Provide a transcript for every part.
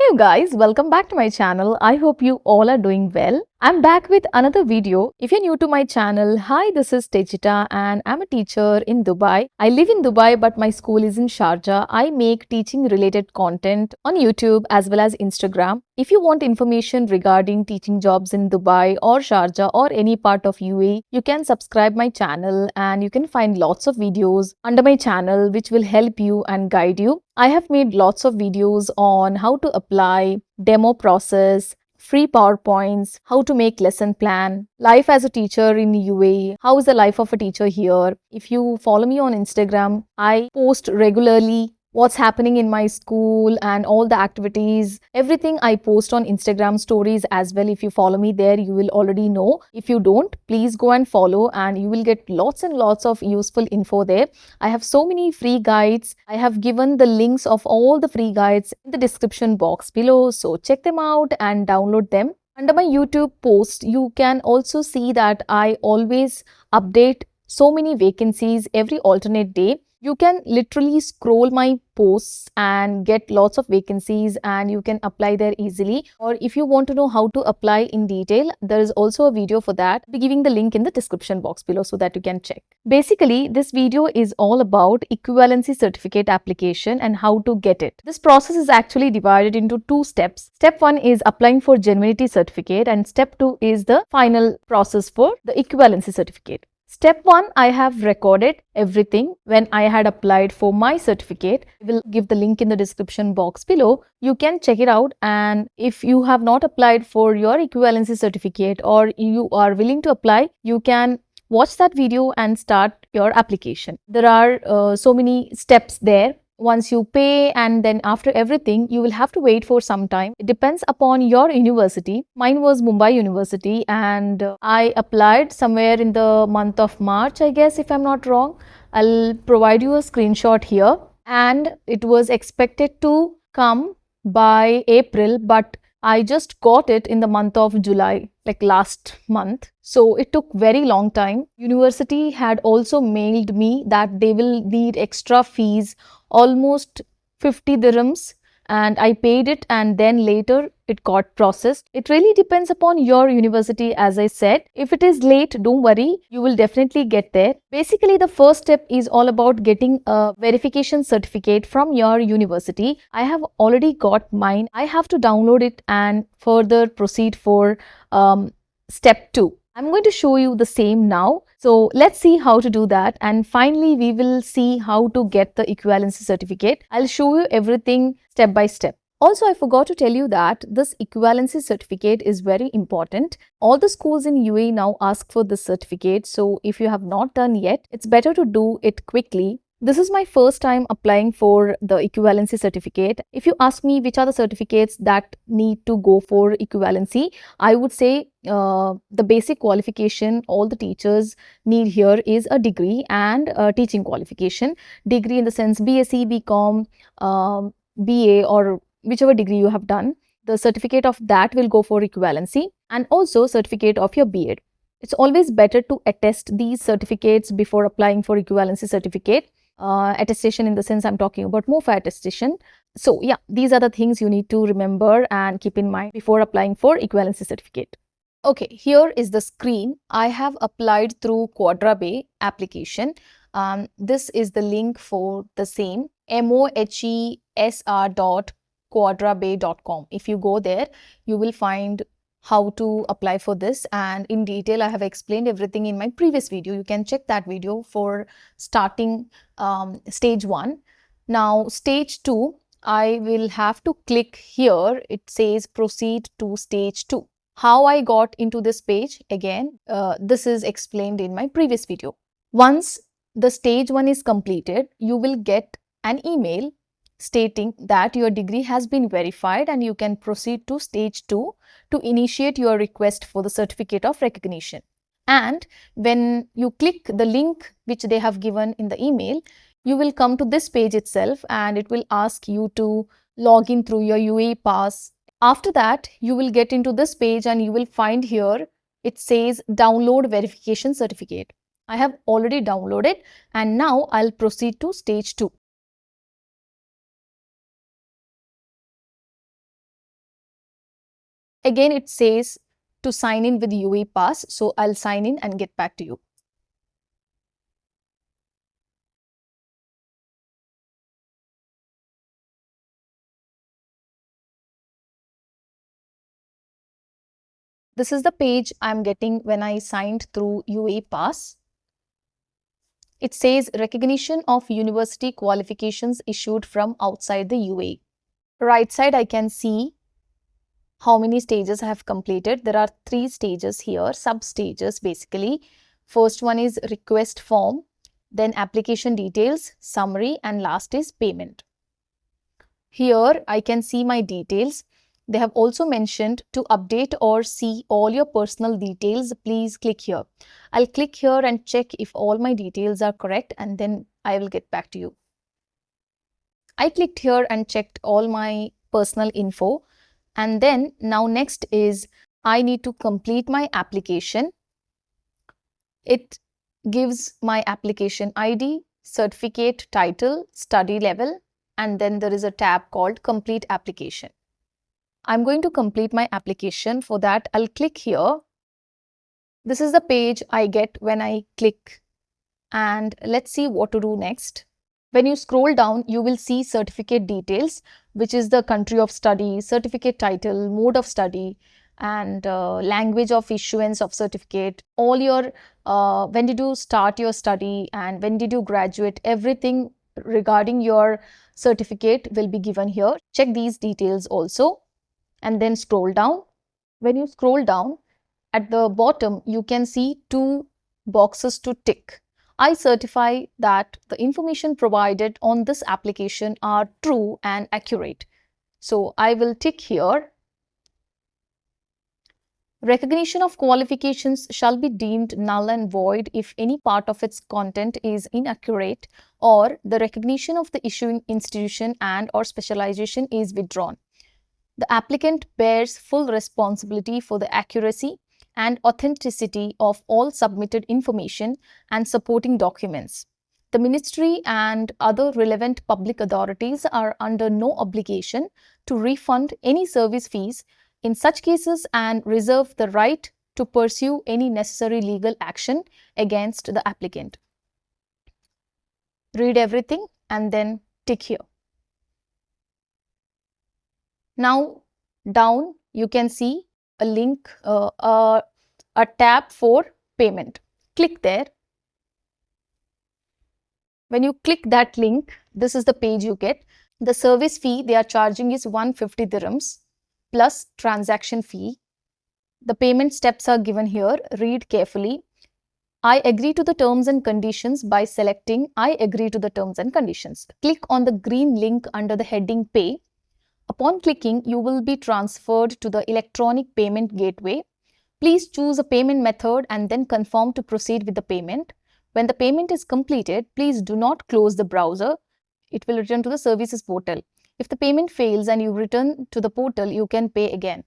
Hey guys, welcome back to my channel. I hope you all are doing well. I'm back with another video. If you're new to my channel, hi, this is Tejita and I'm a teacher in Dubai. I live in Dubai but my school is in Sharjah. I make teaching related content on YouTube as well as Instagram. If you want information regarding teaching jobs in Dubai or Sharjah or any part of UAE, you can subscribe my channel and you can find lots of videos under my channel which will help you and guide you. I have made lots of videos on how to apply, demo process, free PowerPoints, how to make lesson plan, life as a teacher in UAE, how is the life of a teacher here. If you follow me on Instagram, I post regularly what's happening in my school and all the activities. Everything I post on Instagram stories as well. If you follow me there, you will already know. If you don't, please go and follow and you will get lots and lots of useful info there. I have so many free guides. I have given the links of all the free guides in the description box below. So check them out and download them. Under my YouTube post, you can also see that I always update so many vacancies every alternate day. You can literally scroll my posts and get lots of vacancies and you can apply there easily. Or if you want to know how to apply in detail, there is also a video for that. I'll be giving the link in the description box below so that you can check. Basically, this video is all about equivalency certificate application and how to get it. This process is actually divided into two steps. Step 1 is applying for genuinity certificate and step 2 is the final process for the equivalency certificate. Step 1, I have recorded everything when I had applied for my certificate. I will give the link in the description box below. You can check it out, and if you have not applied for your equivalency certificate or you are willing to apply, you can watch that video and start your application. There are so many steps there. Once you pay and then after everything, you will have to wait for some time. It depends upon your university. Mine was Mumbai University and I applied somewhere in the month of March, I guess, if I'm not wrong. I'll provide you a screenshot here. And it was expected to come by April, but I just got it in the month of July, like last month. So it took very long time. University had also mailed me that they will need extra fees, almost 50 dirhams, and I paid it and then later it got processed. It really depends upon your university, as I said. If it is late, don't worry, you will definitely get there. Basically, the first step is all about getting a verification certificate from your university. I have already got mine. I have to download it and further proceed for step 2. I'm going to show you the same now. So let's see how to do that. And finally, we will see how to get the equivalency certificate. I'll show you everything step by step. Also, I forgot to tell you that this equivalency certificate is very important. All the schools in UAE now ask for this certificate. So if you have not done yet, it's better to do it quickly. This is my first time applying for the equivalency certificate. If you ask me which are the certificates that need to go for equivalency, I would say the basic qualification all the teachers need here is a degree and a teaching qualification. Degree in the sense BSc, BCom, BA or whichever degree you have done. The certificate of that will go for equivalency and also certificate of your B.Ed. It's always better to attest these certificates before applying for equivalency certificate. Attestation in the sense I'm talking about MOFA attestation. So yeah, these are the things you need to remember and keep in mind before applying for equivalency certificate. Okay, here is the screen. I have applied through QuadraBay application. This is the link for the same, moesr.quadrabay.com. If you go there, you will find how to apply for this, and in detail I have explained everything in my previous video. You can check that video for starting stage 1. Now stage 2, I will have to click here. It says proceed to stage 2. How I got into this page, again, this is explained in my previous video. Once the stage 1 is completed, you will get an email stating that your degree has been verified and you can proceed to stage 2 to initiate your request for the certificate of recognition. And when you click the link which they have given in the email, you will come to this page itself and it will ask you to log in through your UAE pass. After that, you will get into this page and you will find here it says download verification certificate. I have already downloaded and now I'll proceed to stage 2. Again, it says to sign in with UAE Pass. So I'll sign in and get back to you. This is the page I'm getting when I signed through UAE Pass. It says recognition of university qualifications issued from outside the UAE. Right side, I can see how many stages I have completed. There are 3 stages here, sub stages basically. First one is request form, then application details, summary, and last is payment. Here I can see my details. They have also mentioned to update or see all your personal details, please click here. I'll click here and check if all my details are correct, and then I will get back to you. I clicked here and checked all my personal info, and then now next is I need to complete my application. It gives my application ID, certificate title, study level, and then there is a tab called complete application. I'm going to complete my application. For that, I'll click here. This is the page I get when I click, and let's see what to do next. When you scroll down, you will see certificate details, which is the country of study, certificate title, mode of study, and language of issuance of certificate, all your when did you start your study and when did you graduate, everything regarding your certificate will be given here. Check these details also and then scroll down. When you scroll down, at the bottom, you can see 2 boxes to tick. I certify that the information provided on this application are true and accurate. So I will tick here. Recognition of qualifications shall be deemed null and void if any part of its content is inaccurate or the recognition of the issuing institution and or specialization is withdrawn. The applicant bears full responsibility for the accuracy and authenticity of all submitted information and supporting documents. The Ministry and other relevant public authorities are under no obligation to refund any service fees in such cases and reserve the right to pursue any necessary legal action against the applicant. Read everything and then tick here. Now down you can see a link, a tab for payment. Click there. When you click that link, this is the page you get. The service fee they are charging is 150 dirhams plus transaction fee. The payment steps are given here. Read carefully. I agree to the terms and conditions by selecting I agree to the terms and conditions. Click on the green link under the heading Pay. Upon clicking, you will be transferred to the electronic payment gateway. Please choose a payment method and then confirm to proceed with the payment. When the payment is completed, please do not close the browser. It will return to the services portal. If the payment fails and you return to the portal, you can pay again.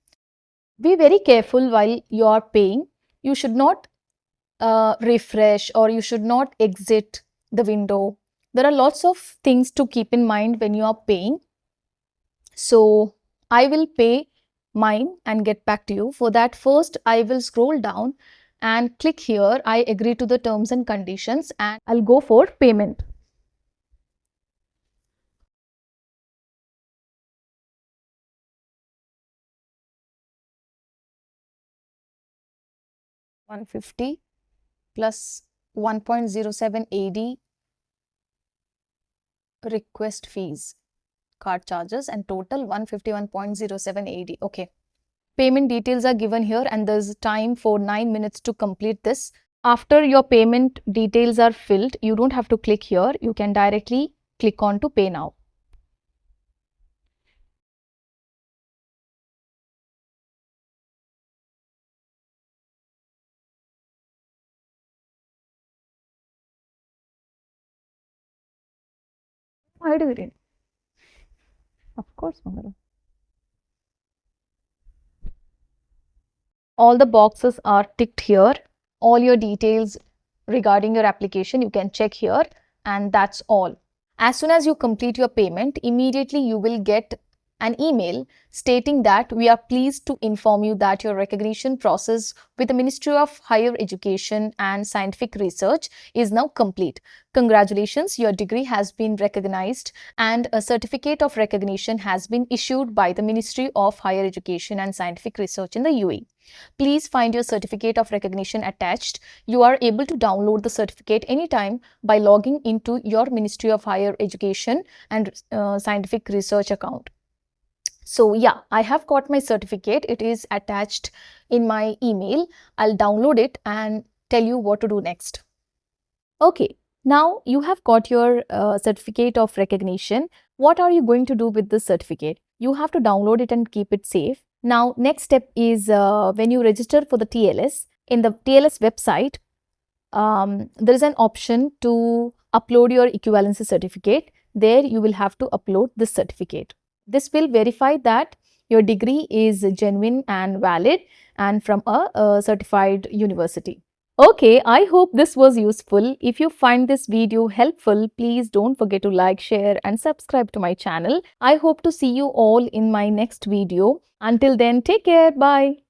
Be very careful while you are paying. You should not refresh or you should not exit the window. There are lots of things to keep in mind when you are paying. So I will pay mine and get back to you. For that, first I will scroll down and click here. I agree to the terms and conditions and I'll go for payment. $150 plus 1.07 AD request fees, card charges, and total 151.07 AD. Okay. Payment details are given here and there's time for 9 minutes to complete this. After your payment details are filled, you don't have to click here. You can directly click on to pay now. Why do it? Of course, Mangalam. All the boxes are ticked here. All your details regarding your application you can check here, and that's all. As soon as you complete your payment, immediately you will get an email stating that we are pleased to inform you that your recognition process with the Ministry of Higher Education and Scientific Research is now complete. Congratulations, your degree has been recognized and a certificate of recognition has been issued by the Ministry of Higher Education and Scientific Research in the UAE. Please find your certificate of recognition attached. You are able to download the certificate anytime by logging into your Ministry of Higher Education and Scientific Research account. So yeah, I have got my certificate. It is attached in my email. I'll download it and tell you what to do next. Okay, now you have got your certificate of recognition. What are you going to do with this certificate? You have to download it and keep it safe. Now, next step is when you register for the TLS, in the TLS website, there is an option to upload your equivalency certificate. There you will have to upload this certificate. This will verify that your degree is genuine and valid and from a certified university. Okay, I hope this was useful. If you find this video helpful, please don't forget to like, share and subscribe to my channel. I hope to see you all in my next video. Until then, take care. Bye.